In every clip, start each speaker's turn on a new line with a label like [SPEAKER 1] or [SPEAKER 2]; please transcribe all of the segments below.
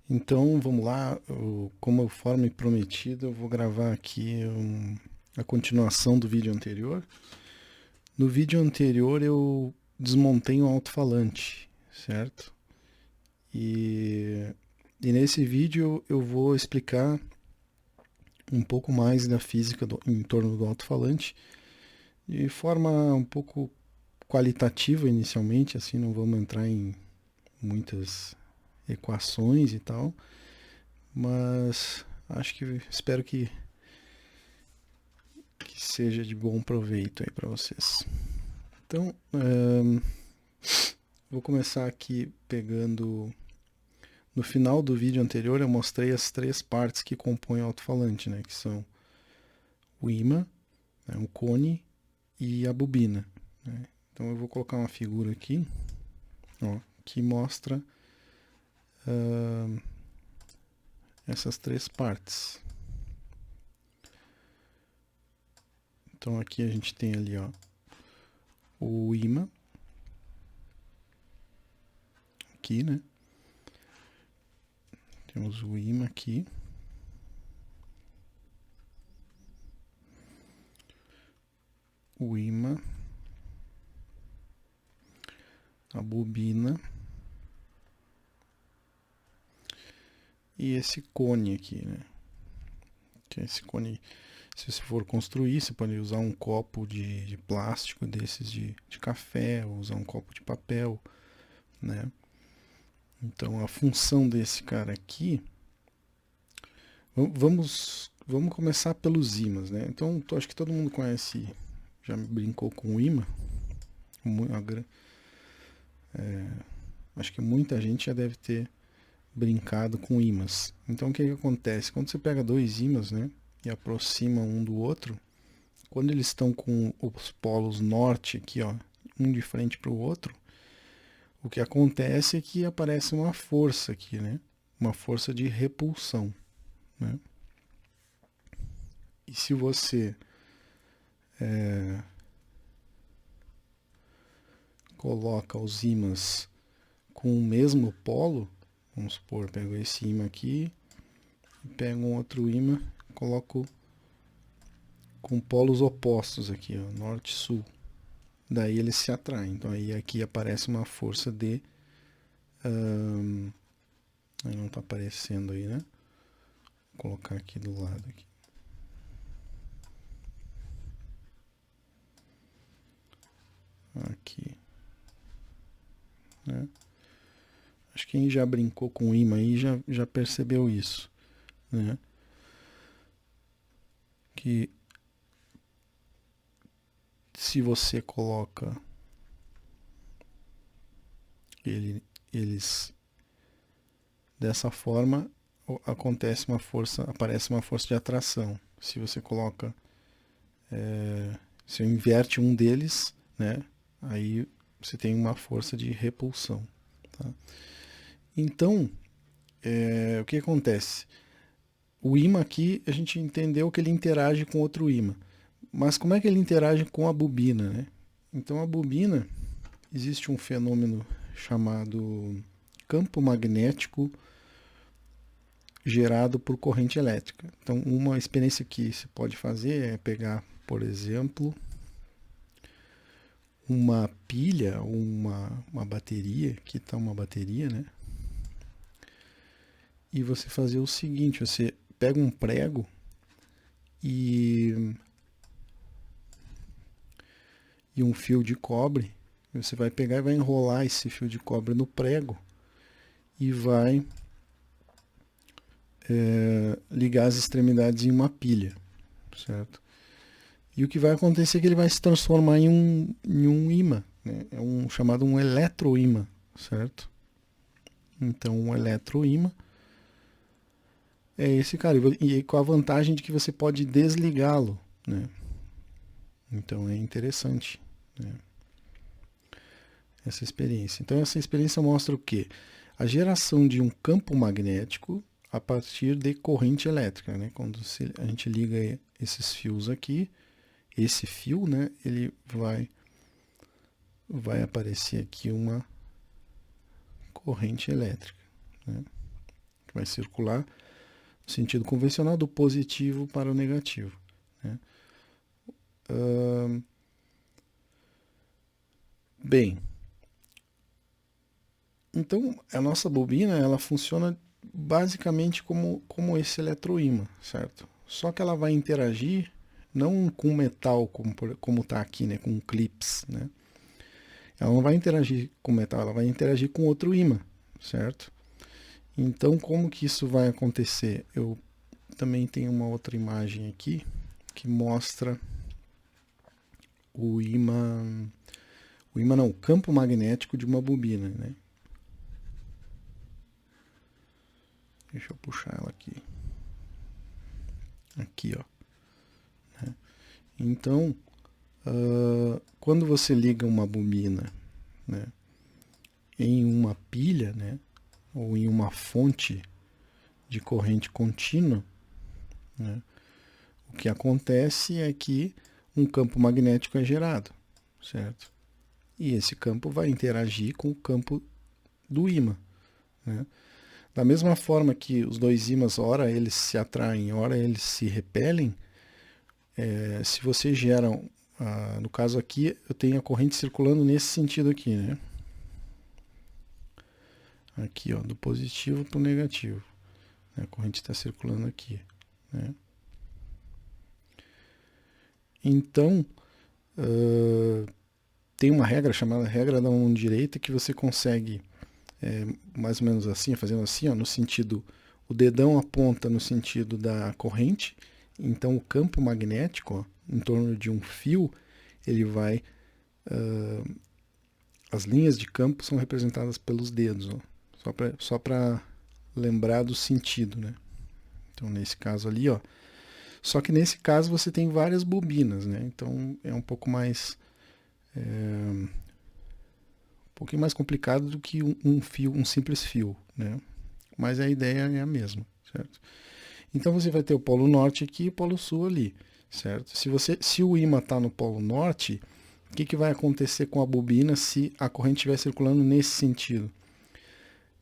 [SPEAKER 1] Então vamos lá, como conforme prometido, eu vou gravar aqui a continuação do vídeo anterior. No vídeo anterior eu desmontei um alto-falante, certo? E nesse vídeo eu vou explicar um pouco mais da física em torno do alto-falante, de forma um pouco qualitativa inicialmente, assim, não vamos entrar em muitas equações e tal, mas espero que seja de bom proveito aí para vocês. Então, vou começar aqui pegando. No final do vídeo anterior eu mostrei as três partes que compõem o alto-falante, né? Que são o ímã, né, o cone e a bobina. Né? Então eu vou colocar uma figura aqui, ó, que mostra essas três partes. Então aqui a gente tem ali, ó, o ímã, aqui, né? Temos o ímã aqui. O ímã, a bobina e esse cone aqui, né? Que é esse cone, se você for construir, você pode usar um copo de plástico desses de café, ou usar um copo de papel, né? Então a função desse cara aqui, vamos começar pelos ímãs, né? Então acho que todo mundo conhece, já brincou com o ímã, acho que muita gente já deve ter brincado com ímãs. Então o que acontece? Quando você pega dois ímãs, né, e aproxima um do outro, quando eles estão com os polos norte aqui, ó, um de frente para o outro, o que acontece é que aparece uma força aqui, né? Uma força de repulsão, né? E se você coloca os ímãs com o mesmo polo, vamos supor, pego esse ímã aqui, pego um outro ímã, coloco com polos opostos aqui, ó, norte e sul. Daí eles se atraem. Então aí aqui aparece uma força de... aí não está aparecendo aí, né? Vou colocar aqui do lado. Aqui. Aqui. Né? Acho que quem já brincou com imã aí já percebeu isso. Né? Que se você coloca eles dessa forma, aparece uma força de atração. Se você coloca, se eu inverte um deles, né, aí você tem uma força de repulsão. Tá? Então, o que acontece? O ímã aqui, a gente entendeu que ele interage com outro ímã. Mas como é que ele interage com a bobina? Né? Então, a bobina, existe um fenômeno chamado campo magnético gerado por corrente elétrica. Então, uma experiência que se pode fazer é pegar, por exemplo, uma pilha ou uma bateria, que está uma bateria, né? E você fazer o seguinte, você pega um prego e um fio de cobre, você vai pegar e vai enrolar esse fio de cobre no prego e vai ligar as extremidades em uma pilha, certo? E o que vai acontecer é que ele vai se transformar em um ímã, né? É chamado um eletroímã, certo? Então, um eletroímã é esse cara, e com a vantagem de que você pode desligá-lo, né? Então é interessante, né, essa experiência. Então essa experiência mostra o quê? A geração de um campo magnético a partir de corrente elétrica, né? Quando a gente liga esses fios aqui, esse fio, né, ele vai aparecer aqui uma corrente elétrica, né? que vai circular no sentido convencional do positivo para o negativo, né? Bem, então a nossa bobina ela funciona basicamente como esse eletroímã, certo? Só que ela vai interagir não com metal como está aqui, né, com clips, né? Ela não vai interagir com metal, ela vai interagir com outro ímã, certo? Então, como que isso vai acontecer? Eu também tenho uma outra imagem aqui que mostra o o campo magnético de uma bobina, né? Deixa eu puxar ela aqui. Aqui, ó. Né? Então, quando você liga uma bobina, né, em uma pilha, né, ou em uma fonte de corrente contínua, né, o que acontece é que um campo magnético é gerado, certo? E esse campo vai interagir com o campo do ímã, né? Da mesma forma que os dois ímãs, ora eles se atraem, ora eles se repelem, se você gera, no caso aqui, eu tenho a corrente circulando nesse sentido aqui, né? Aqui, ó, do positivo para o negativo. A corrente está circulando aqui, né? Então, tem uma regra chamada regra da mão direita que você consegue, mais ou menos assim, fazendo assim, ó, no sentido, o dedão aponta no sentido da corrente, então o campo magnético, ó, em torno de um fio, ele vai, as linhas de campo são representadas pelos dedos, ó, só para lembrar do sentido, né? Então nesse caso ali, ó, só que nesse caso você tem várias bobinas, né? Então é um pouco mais um pouquinho mais complicado do que um simples fio, né? Mas a ideia é a mesma, certo? Então você vai ter o polo norte aqui e o polo sul ali, certo? Se o ímã está no polo norte, o que vai acontecer com a bobina se a corrente estiver circulando nesse sentido?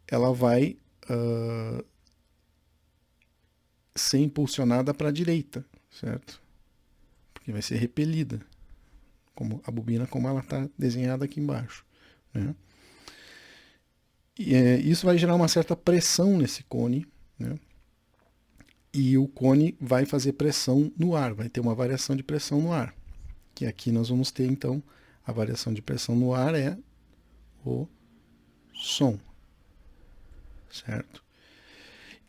[SPEAKER 1] Ela vai ser impulsionada para a direita, certo? Porque vai ser repelida, como a bobina como ela está desenhada aqui embaixo, né? E isso vai gerar uma certa pressão nesse cone, né? E o cone vai fazer pressão no ar, vai ter uma variação de pressão no ar. Que aqui nós vamos ter, então, a variação de pressão no ar é o som, certo?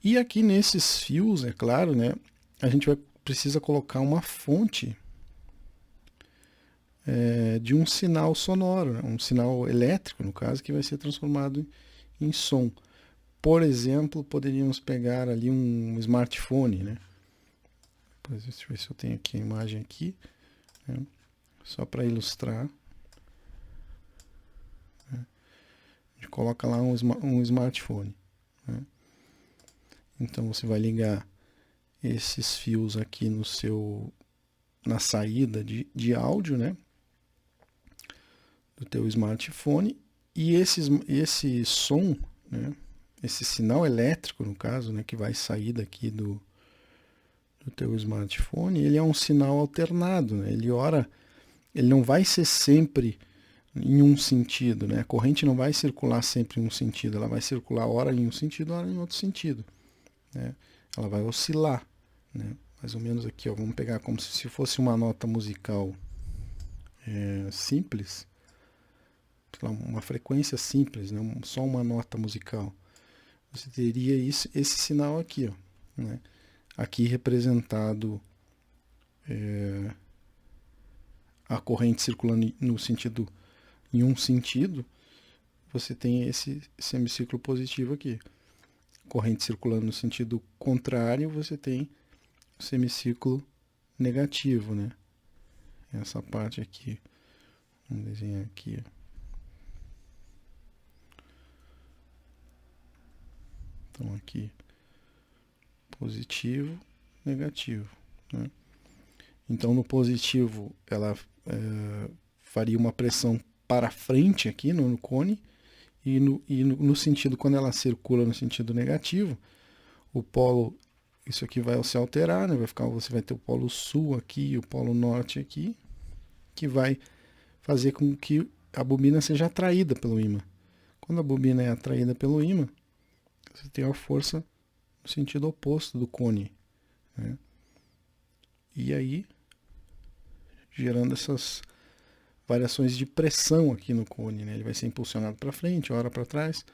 [SPEAKER 1] E aqui nesses fios, é claro, né, a gente precisa colocar uma fonte de um sinal sonoro, né, um sinal elétrico, no caso, que vai ser transformado em som. Por exemplo, poderíamos pegar ali um smartphone, né? Deixa eu ver se eu tenho aqui a imagem aqui, né? Só para ilustrar. Né? A gente coloca lá um smartphone, né? Então você vai ligar esses fios aqui na saída de áudio, né, do teu smartphone, e esse som, né, esse sinal elétrico, no caso, né, que vai sair daqui do teu smartphone, ele é um sinal alternado, né? Ele não vai ser sempre em um sentido, né? A corrente não vai circular sempre em um sentido, ela vai circular ora em um sentido, ora em outro sentido, né? Ela vai oscilar, né? Mais ou menos aqui, ó, vamos pegar como se fosse uma nota musical simples, uma frequência simples, né? Só uma nota musical. Você teria esse sinal aqui, ó, né? Aqui representado a corrente circulando no sentido, em um sentido, você tem esse semiciclo positivo aqui. Corrente circulando no sentido contrário, você tem o semiciclo negativo, né? Essa parte aqui. Vamos desenhar aqui. Então aqui, positivo, negativo, né? Então no positivo ela faria uma pressão para frente aqui no cone, e no sentido, quando ela circula no sentido negativo, o polo, isso aqui vai se alterar, né? Você vai ter o polo sul aqui e o polo norte aqui, que vai fazer com que a bobina seja atraída pelo ímã. Quando a bobina é atraída pelo ímã, você tem a força no sentido oposto do cone, né? E aí, gerando essas variações de pressão aqui no cone, né? Ele vai ser impulsionado para frente, ora para trás,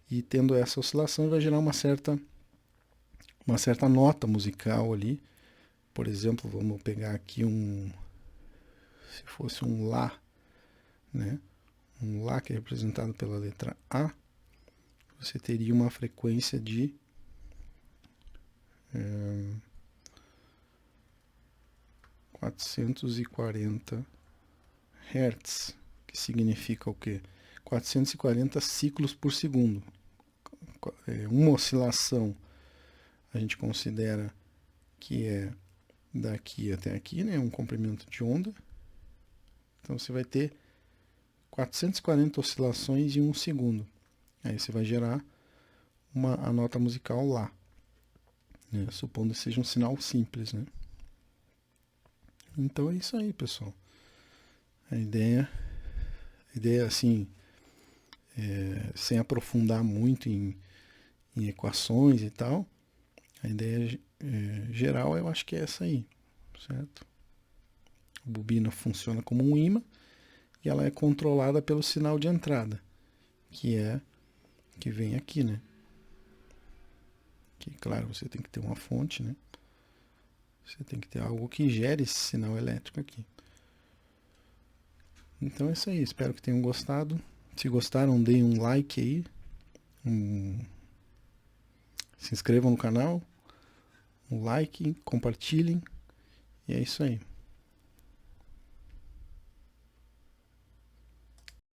[SPEAKER 1] e tendo essa oscilação vai gerar uma certa nota musical ali. Por exemplo, vamos pegar aqui se fosse um Lá, né? Um Lá que é representado pela letra A, você teria uma frequência de 440 Hz, que significa o quê? 440 ciclos por segundo. Uma oscilação a gente considera que é daqui até aqui, né? Um comprimento de onda. Então você vai ter 440 oscilações em um segundo. Aí você vai gerar a nota musical Lá, né? Supondo que seja um sinal simples, né? Então é isso aí, pessoal. A ideia assim, sem aprofundar muito em equações e tal, a ideia geral eu acho que é essa aí, certo? A bobina funciona como um ímã e ela é controlada pelo sinal de entrada, que vem aqui, né? Que, claro, você tem que ter uma fonte, né? Você tem que ter algo que gere esse sinal elétrico aqui. Então é isso aí, espero que tenham gostado. Se gostaram, deem um like aí. Se inscrevam no canal. Um like, compartilhem. E é isso aí.